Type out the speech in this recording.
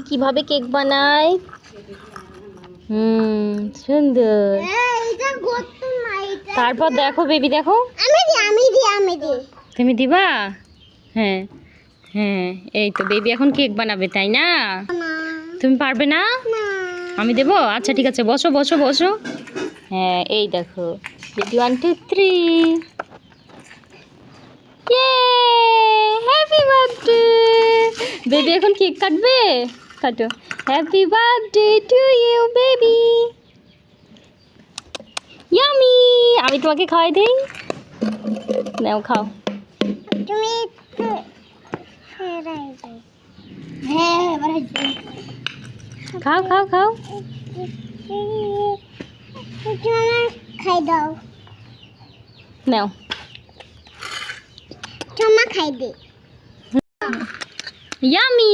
কিভাবে কেক বানায়। সুন্দর। তারপর দেখো বেবি, দেখো তুমি দিবা। হ্যাঁ হ্যাঁ, এই তো বেবি এখন কেক বানাবে, তাই না? তুমি পারবে না? আমি দেবো। আচ্ছা ঠিক আছে, বসো বসো বসো। হ্যাঁ এই দেখো বেবি, 1 2 3। Happy birthday. বেবি এখন কেক কাটবে, কাটো। Happy birthday to you baby. Yummy. আমি তোমাকে খাওয়াই দেই, নাও খাও। তুমি খাও খাও খাও। খাই দাও, নাও। চমা খাই দে। ইয়ামি।